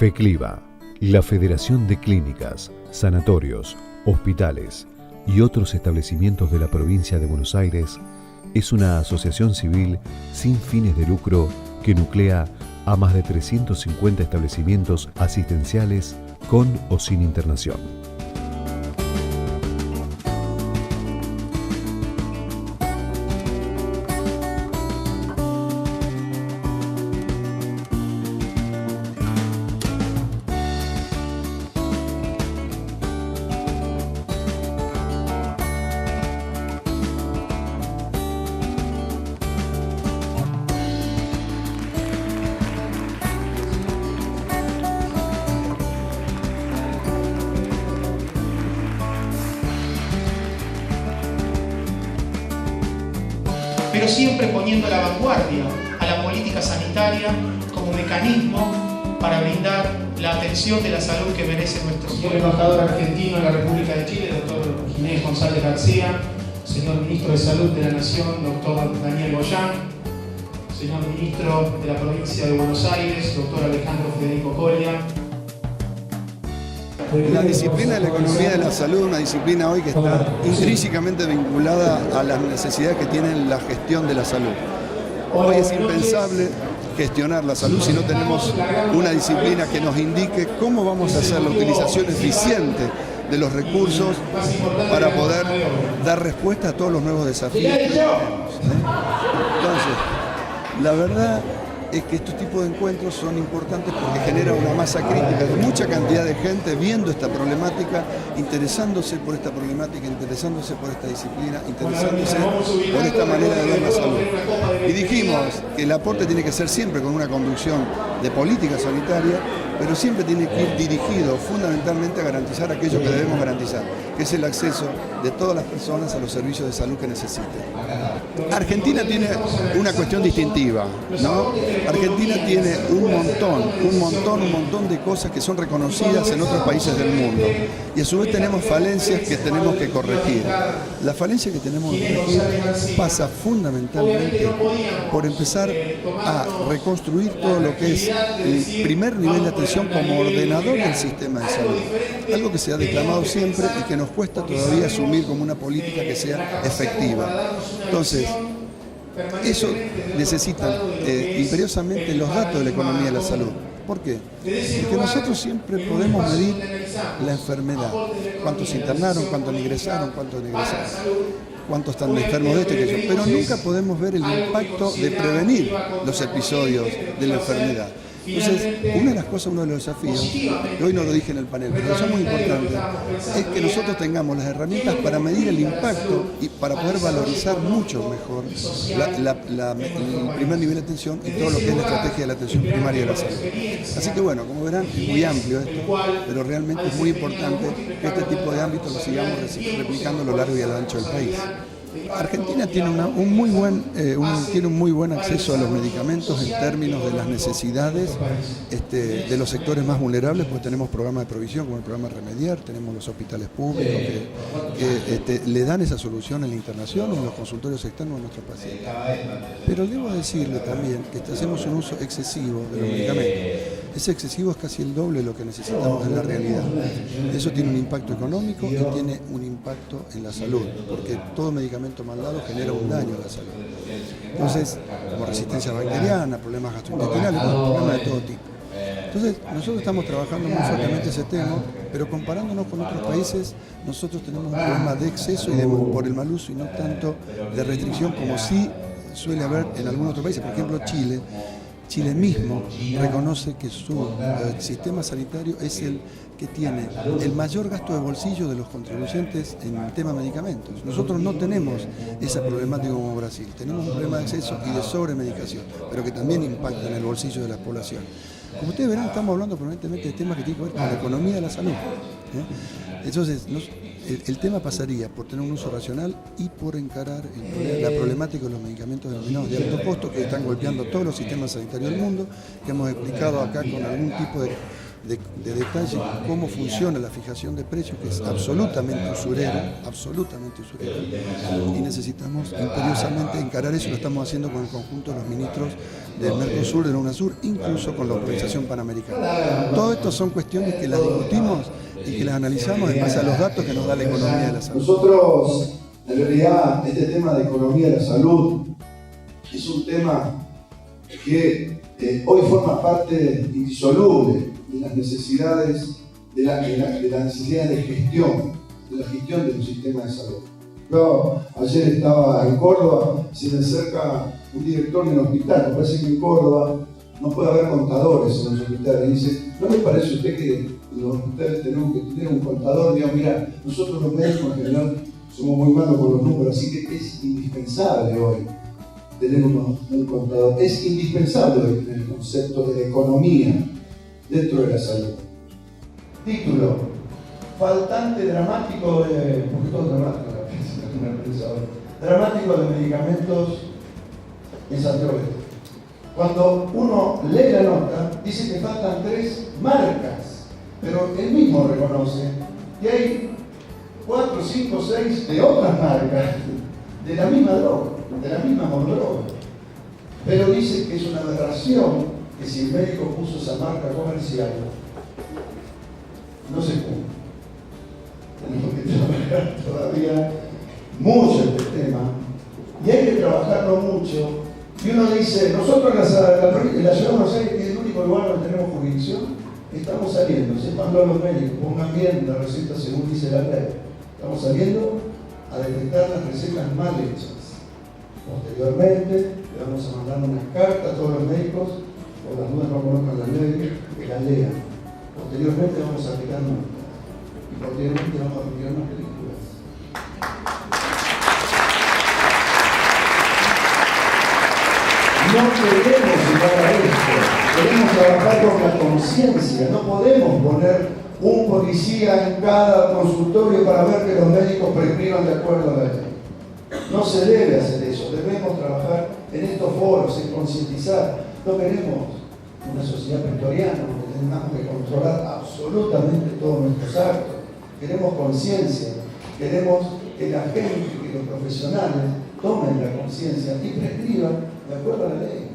FECLIVA, la Federación de Clínicas, Sanatorios, Hospitales y otros establecimientos de la provincia de Buenos Aires, es una asociación civil sin fines de lucro que nuclea a más de 350 establecimientos asistenciales con o sin internación. Pero siempre poniendo a la vanguardia a la política sanitaria como mecanismo para brindar la atención de la salud que merece nuestro señor embajador argentino en la República de Chile, doctor Ginés González García, señor ministro de Salud de la Nación, doctor Daniel Goyán, señor ministro de la provincia de Buenos Aires, doctor Alejandro Federico Coria. La disciplina de la economía de la salud es una disciplina hoy que está intrínsecamente vinculada a las necesidades que tiene la gestión de la salud. Hoy es impensable gestionar la salud si no tenemos una disciplina que nos indique cómo vamos a hacer la utilización eficiente de los recursos para poder dar respuesta a todos los nuevos desafíos que tenemos. Entonces, la verdad es que estos tipos de encuentros son importantes porque generan una masa crítica de mucha cantidad de gente viendo esta problemática, interesándose por esta problemática, interesándose por esta disciplina, interesándose por esta manera de ver la salud. Y dijimos que el aporte tiene que ser siempre con una conducción de política sanitaria, pero siempre tiene que ir dirigido fundamentalmente a garantizar aquello que debemos garantizar, que es el acceso de todas las personas a los servicios de salud que necesiten. Argentina tiene una cuestión distintiva, ¿no? Argentina tiene un montón de cosas que son reconocidas en otros países del mundo y a su vez tenemos falencias que tenemos que corregir. La falencia que tenemos que corregir pasa fundamentalmente por empezar a reconstruir todo lo que es el primer nivel de atención como ordenador del sistema de salud. Algo que se ha declamado siempre y que nos cuesta todavía asumir como una política que sea efectiva. Entonces, eso necesitan imperiosamente los datos de la economía de la salud. ¿Por qué? Porque nosotros siempre podemos medir la enfermedad. ¿Cuántos internaron? ¿Cuántos ingresaron? ¿Cuántos están enfermos de esto y aquello? Pero nunca podemos ver el impacto de prevenir los episodios de la enfermedad. Entonces, una de las cosas, uno de los desafíos, que hoy no lo dije en el panel, pero eso es muy importante, es que nosotros tengamos las herramientas para medir el impacto y para poder valorizar mucho mejor el primer nivel de atención y todo lo que es la estrategia de la atención primaria de la salud. Así que bueno, como verán, es muy amplio esto, pero realmente es muy importante que este tipo de ámbitos lo sigamos replicando a lo largo y a lo ancho del país. Argentina tiene un muy buen acceso a los medicamentos en términos de las necesidades de los sectores más vulnerables, pues tenemos programas de provisión como el programa Remediar, tenemos los hospitales públicos que le dan esa solución en la internación y en los consultorios externos a nuestros pacientes. Pero debo decirle también que hacemos un uso excesivo de los medicamentos. Ese excesivo es casi el doble de lo que necesitamos en la realidad. Eso tiene un impacto económico y tiene un impacto en la salud, porque todo medicamento mal dado genera un daño a la salud. Entonces, como resistencia bacteriana, problemas gastrointestinales, problemas de todo tipo. Entonces, nosotros estamos trabajando muy fuertemente ese tema, pero comparándonos con otros países, nosotros tenemos un problema de exceso y por el mal uso y no tanto de restricción como sí suele haber en algunos otros países. Por ejemplo, Chile mismo reconoce que su sistema sanitario es el que tiene el mayor gasto de bolsillo de los contribuyentes en el tema de medicamentos. Nosotros no tenemos esa problemática como Brasil, tenemos un problema de exceso y de sobremedicación, pero que también impacta en el bolsillo de la población. Como ustedes verán, estamos hablando permanentemente de temas que tienen que ver con la economía de la salud. Entonces, el tema pasaría por tener un uso racional y por encarar la problemática de los medicamentos denominados de alto costo que están golpeando todos los sistemas sanitarios del mundo, que hemos explicado acá con algún tipo de detalle cómo funciona la fijación de precios, que es absolutamente usurero, y necesitamos imperiosamente encarar eso. Lo estamos haciendo con el conjunto de los ministros del Mercosur, del UNASUR, incluso con la Organización Panamericana. Todo esto son cuestiones que las discutimos y que las analizamos en base a los datos que nos da la economía de la salud. Nosotros, en realidad, este tema de economía de la salud es un tema que hoy forma parte indisoluble de las necesidades de la necesidad de la gestión de un sistema de salud. Yo ayer estaba en Córdoba, se me acerca un director de un hospital, me parece que en Córdoba no puede haber contadores en los hospitales, y dice, ¿no le parece a usted que en los hospitales tenemos que tener un contador? Digamos, mira, nosotros los médicos en general somos muy malos con los números, así que es indispensable hoy tener un contador. Es indispensable hoy tener el concepto de la economía dentro de la salud. Título: faltante dramático de... un poquito dramático de medicamentos en Santiago del Este. Cuando uno lee la nota, dice que faltan 3 marcas, pero él mismo reconoce que hay 4, 5, 6 de otras marcas de la misma droga, de la misma monodroga. Pero dice que es una aberración que si el médico puso esa marca comercial, no se cumple. Tenemos que trabajar todavía mucho este tema, y hay que trabajarlo mucho. Y uno dice, nosotros la ciudad de Buenos Aires, que es el único lugar donde tenemos jurisdicción, estamos saliendo, sepanlo a los médicos, pongan bien la receta según dice la ley, estamos saliendo a detectar las recetas mal hechas. Posteriormente, le vamos a mandar unas cartas a todos los médicos, por las dudas no conozcan la ley, que la lean. Posteriormente vamos a aplicar multas, y posteriormente vamos a aplicar unas películas. No queremos llegar a esto, queremos trabajar con la conciencia. No podemos poner un policía en cada consultorio para ver que los médicos prescriban de acuerdo a la ley. No se debe hacer eso, debemos trabajar en estos foros, en concientizar. No queremos una sociedad pretoriana donde tengamos que controlar absolutamente todos nuestros actos. Queremos conciencia, queremos que la gente, que los profesionales tomen la conciencia y prescriban de acuerdo a la ley.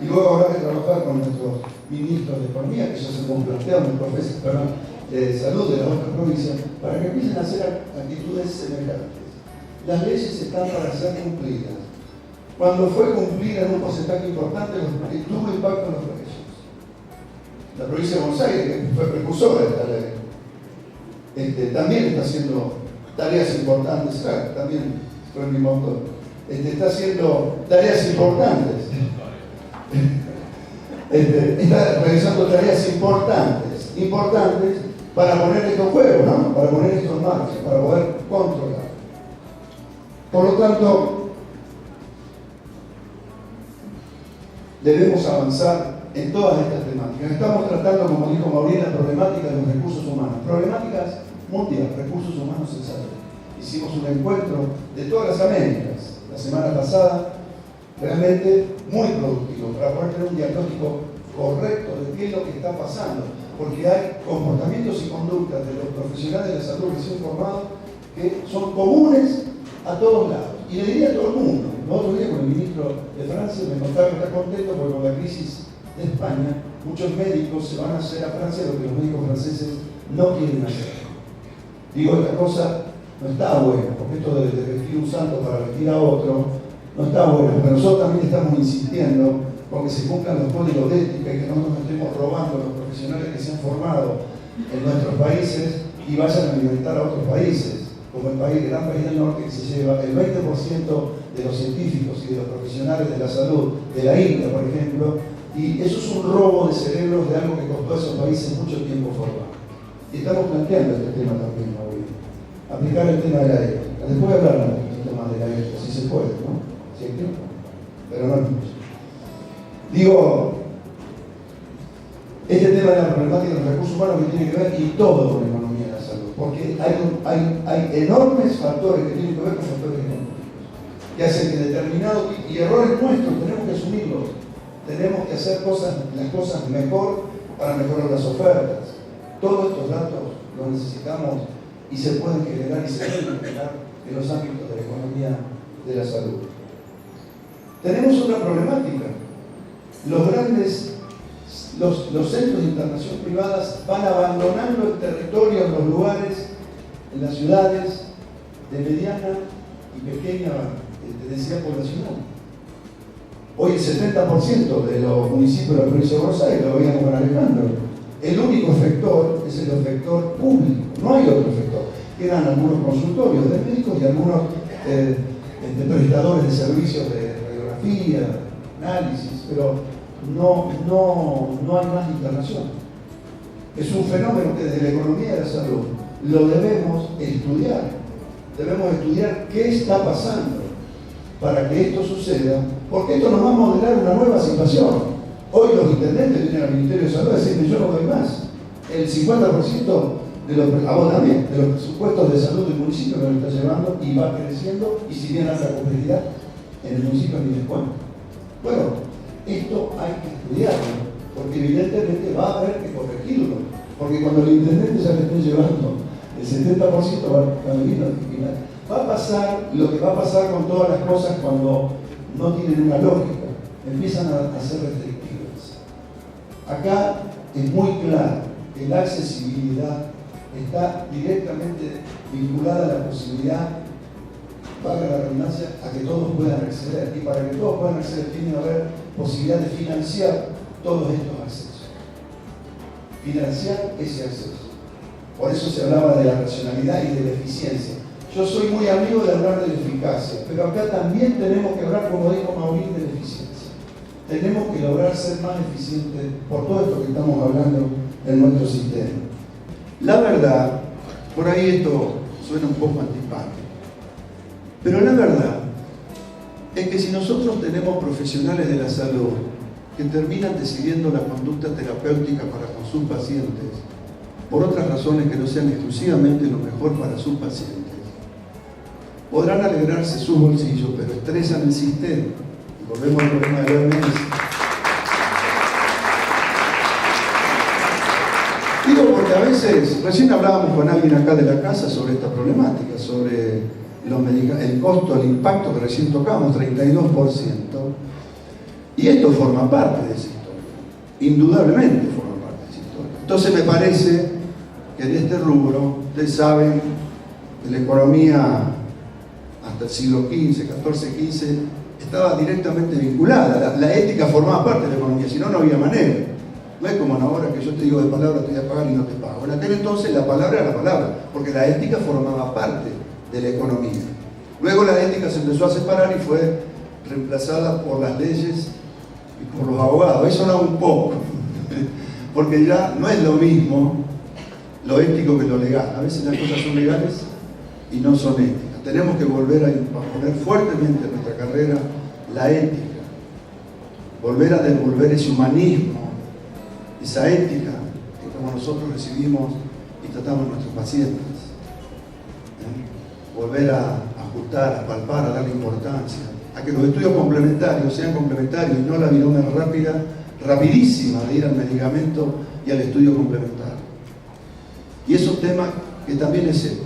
Y luego habrá que trabajar con nuestros ministros de Economía, que ya se han planteado en de salud de las otras provincias, para que empiecen a hacer actitudes semejantes. Las leyes están para ser cumplidas. Cuando fue cumplida en un porcentaje importante, tuvo impacto en los precios. La provincia de Buenos Aires, que fue precursora de esta ley, también está haciendo tareas importantes, claro, también fue mi motor. Está haciendo tareas importantes. Está realizando tareas importantes para poner esto en juego, ¿no? Para poner esto en marcha, para poder controlar. Por lo tanto, debemos avanzar en todas estas temáticas. Estamos tratando, como dijo Mauricio, la problemática de los recursos humanos. Problemáticas mundiales, recursos humanos en salud. Hicimos un encuentro de todas las Américas la semana pasada, realmente muy productivo, para poder tener un diagnóstico correcto de qué es lo que está pasando, porque hay comportamientos y conductas de los profesionales de la salud recién formados que son comunes a todos lados, y le diría a todo el mundo. El otro día con el ministro de Francia me contaba que está contento porque con la crisis de España muchos médicos se van a hacer a Francia lo que los médicos franceses no quieren hacer. Digo, esta cosa no está buena, porque esto de vestir un santo para vestir a otro no está bueno, pero nosotros también estamos insistiendo con que se cumplan los códigos de ética y que no nos estemos robando a los profesionales que se han formado en nuestros países y vayan a alimentar a otros países, como el gran país del norte, que se lleva el 20% de los científicos y de los profesionales de la salud de la India, por ejemplo, y eso es un robo de cerebros de algo que costó a esos países mucho tiempo formar. Y estamos planteando este tema también hoy. Aplicar el tema de la ética. Después hablar del tema de la ética, si se puede, ¿no? Si hay tiempo, pero no es mucho. Digo, este tema de la problemática de los recursos humanos que tiene que ver y todo con la economía de la salud, porque hay enormes factores que tienen que ver con factores económicos, que hacen que determinados, y errores nuestros tenemos que asumirlos, tenemos que hacer las cosas mejor para mejorar las ofertas. Todos estos datos los necesitamos y se pueden generar y se deben generar en los ámbitos de la economía de la salud. Tenemos otra problemática. Los centros de internación privadas van abandonando el territorio en los lugares, en las ciudades de mediana y pequeña densidad poblacional. Hoy el 70% de los municipios de la provincia de Buenos Aires, lo veíamos con Alejandro, el único efector es el efector público, no hay otro efector. Quedan algunos consultorios de médicos y algunos prestadores de servicios de radiografía, análisis, pero no hay más internación. Es un fenómeno que desde la economía de la salud lo debemos estudiar. Debemos estudiar qué está pasando para que esto suceda, porque esto nos va a modelar una nueva situación. Hoy los intendentes vienen al Ministerio de Salud a decirme: yo no doy más. El 50% de los presupuestos de salud del municipio me lo está llevando y va creciendo, y si bien hay la complejidad, en el municipio ni les cuento. Bueno, esto hay que estudiarlo, porque evidentemente va a haber que corregirlo, porque cuando los intendentes ya le estén llevando el 70% va a venir a va a pasar lo que va a pasar con todas las cosas cuando no tienen una lógica, empiezan a ser restrictivas. Acá es muy claro que la accesibilidad está directamente vinculada a la posibilidad, valga la redundancia, a que todos puedan acceder, y para que todos puedan acceder tiene que haber posibilidad de financiar todos estos accesos. Financiar ese acceso. Por eso se hablaba de la racionalidad y de la eficiencia. Yo soy muy amigo de hablar de la eficacia, pero acá también tenemos que hablar, como dijo Maurín, de la eficiencia. Tenemos que lograr ser más eficientes por todo esto que estamos hablando en nuestro sistema. La verdad, por ahí esto suena un poco antipático, pero la verdad es que si nosotros tenemos profesionales de la salud que terminan decidiendo la conducta terapéutica para con sus pacientes, por otras razones que no sean exclusivamente lo mejor para sus pacientes, podrán alegrarse sus bolsillos, pero estresan el sistema. Y volvemos al problema de la OMS. Digo porque a veces, recién hablábamos con alguien acá de la casa sobre esta problemática, sobre el costo, el impacto que recién tocamos, 32%. Y esto forma parte de esa historia. Indudablemente forma parte de esa historia. Entonces me parece que en este rubro, ustedes saben que la economía hasta el siglo XV, XIV, XV, estaba directamente vinculada. La ética formaba parte de la economía, si no, no había manera. No es como ahora que yo te digo de palabra, te voy a pagar y no te pago. En aquel entonces la palabra era la palabra, porque la ética formaba parte de la economía. Luego la ética se empezó a separar y fue reemplazada por las leyes y por los abogados. Eso no un poco, porque ya no es lo mismo lo ético que lo legal. A veces las cosas son legales y no son éticas. Tenemos que volver a poner fuertemente en nuestra carrera la ética, volver a devolver ese humanismo, esa ética que como nosotros recibimos y tratamos a nuestros pacientes. Volver a ajustar, a palpar, a darle importancia, a que los estudios complementarios sean complementarios y no la virome rápida, rapidísima de ir al medicamento y al estudio complementario. Y es un tema que también es ético.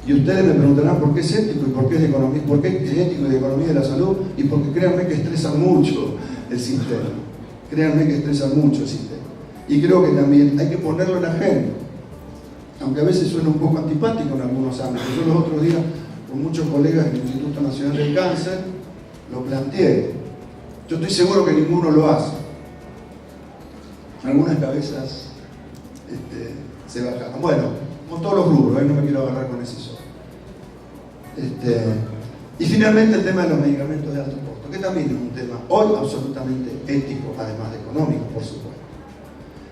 Y ustedes me preguntarán por qué es ético y por qué es de economía, por qué es ético y de economía de la salud, y porque créanme que estresa mucho el sistema. Créanme que estresa mucho el sistema. Y creo que también hay que ponerlo en agenda, aunque a veces suena un poco antipático en algunos ámbitos. Yo los otros días, con muchos colegas del Instituto Nacional del Cáncer, lo planteé. Yo estoy seguro que ninguno lo hace. Algunas cabezas se bajan. Bueno, con todos los rubros, no me quiero agarrar con ese solo. Y finalmente el tema de los medicamentos de alto costo, que también es un tema hoy absolutamente ético, además de económico, por supuesto.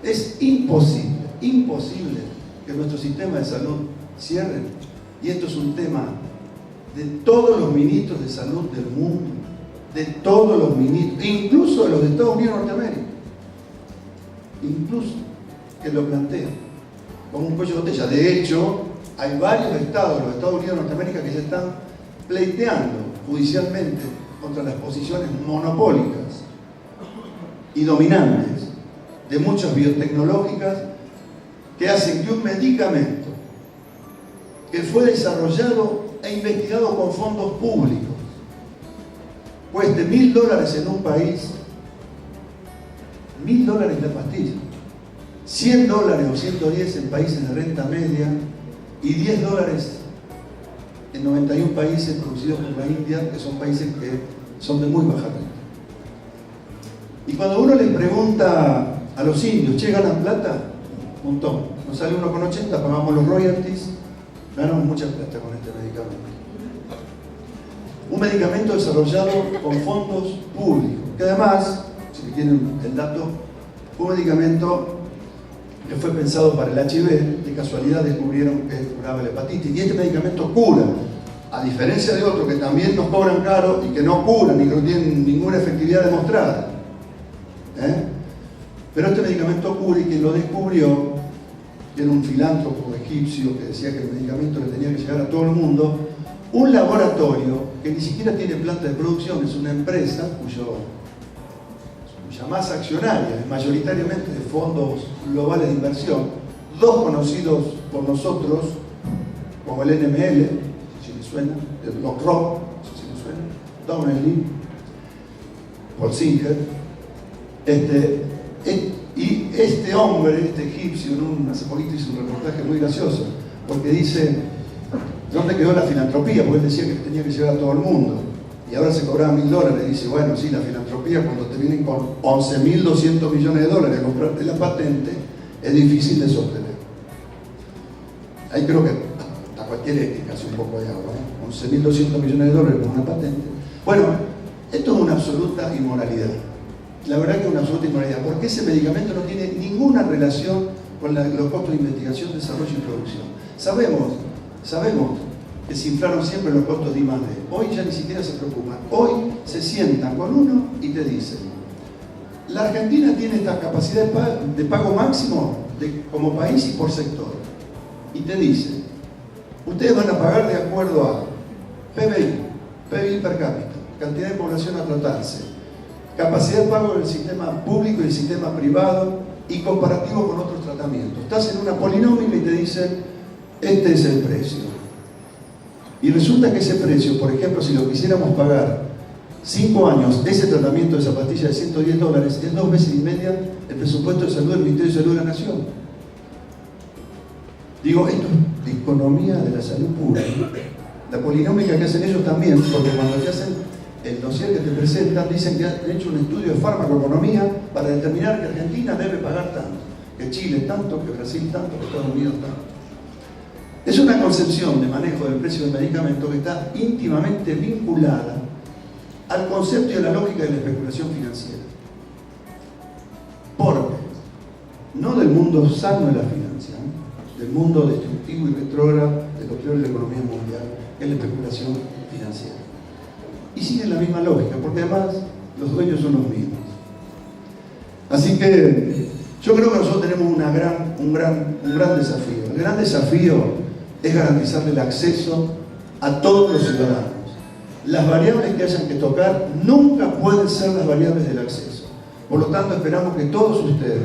Es imposible que nuestro sistema de salud cierre. Y esto es un tema de todos los ministros de salud del mundo, de todos los ministros, incluso de los de Estados Unidos de Norteamérica, incluso que lo plantean como un cuello de botella. De hecho, hay varios estados de los Estados Unidos de Norteamérica que se están pleiteando judicialmente contra las posiciones monopólicas y dominantes de muchas biotecnológicas que hacen que un medicamento que fue desarrollado e investigado con fondos públicos cueste $1000 en un país, $1000 la pastilla, $100 o 110 en países de renta media y $10 en 91 países producidos por la India, que son países que son de muy baja renta. Y cuando uno les pregunta a los indios, che, ¿ganan plata? Un montón. Nos sale 1,80, pagamos los royalties, ganamos mucha plata con este medicamento. Un medicamento desarrollado con fondos públicos, que además, si tienen el dato, un medicamento que fue pensado para el HIV, de casualidad descubrieron que curaba la hepatitis, y este medicamento cura, a diferencia de otros que también nos cobran caro y que no curan y que no tienen ninguna efectividad demostrada. Pero este medicamento cura, y quien lo descubrió, que era un filántropo egipcio que decía que el medicamento le tenía que llegar a todo el mundo, un laboratorio que ni siquiera tiene planta de producción, es una empresa cuya masa accionaria es mayoritariamente de fondos globales de inversión, dos conocidos por nosotros como el NML, si les suena, el BlackRock, si les suena, Donnelley, Paul Singer, y este hombre, este egipcio, hace poquito hizo un reportaje muy gracioso, porque dice, ¿dónde quedó la filantropía? Porque él decía que tenía que llegar a todo el mundo, y ahora se cobraba $1000. Dice, bueno, sí, la filantropía, cuando te vienen con $11.200 millones a comprarte la patente, es difícil de sostener. Ahí creo que hasta cualquier ética hace un poco de agua, ¿eh? $11.200 millones por una patente. Bueno, esto es una absoluta inmoralidad. La verdad que es una absoluta inmoralidad, porque ese medicamento no tiene ninguna relación con los costos de investigación, desarrollo y producción. Sabemos que se inflaron siempre los costos de I+D. Hoy ya ni siquiera se preocupan. Hoy se sientan con uno y te dicen, la Argentina tiene esta capacidad de pago máximo como país y por sector. Y te dicen, ustedes van a pagar de acuerdo a PBI per cápita, cantidad de población a tratarse, capacidad de pago del sistema público y el sistema privado y comparativo con otros tratamientos. Estás en una polinómica y te dicen, este es el precio. Y resulta que ese precio, por ejemplo, si lo quisiéramos pagar 5 años, ese tratamiento de esa pastilla de $110 es 2 veces y media el presupuesto de salud del Ministerio de Salud de la Nación. Digo, esto es economía de la salud pura. La polinómica que hacen ellos también, porque cuando te hacen el dossier que te presentan, dicen que han hecho un estudio de farmacoeconomía para determinar que Argentina debe pagar tanto, que Chile tanto, que Brasil tanto, que Estados Unidos tanto. Es una concepción de manejo del precio del medicamento que está íntimamente vinculada al concepto y a la lógica de la especulación financiera. Porque no del mundo sano de la finanza, del mundo destructivo y retrógrado de lo peor de la economía mundial, que es la especulación financiera. Y sigue la misma lógica, porque además los dueños son los mismos. Así que yo creo que nosotros tenemos un gran desafío. El gran desafío es garantizarle el acceso a todos los ciudadanos. Las variables que hayan que tocar nunca pueden ser las variables del acceso. Por lo tanto, esperamos que todos ustedes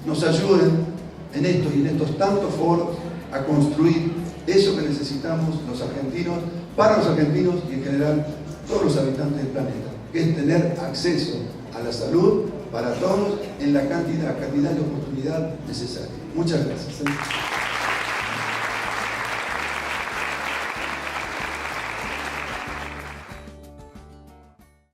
nos ayuden en estos y en estos tantos foros a construir eso que necesitamos los argentinos, para los argentinos y en general todos los habitantes del planeta, que es tener acceso a la salud para todos en la cantidad de oportunidad necesaria. Muchas gracias.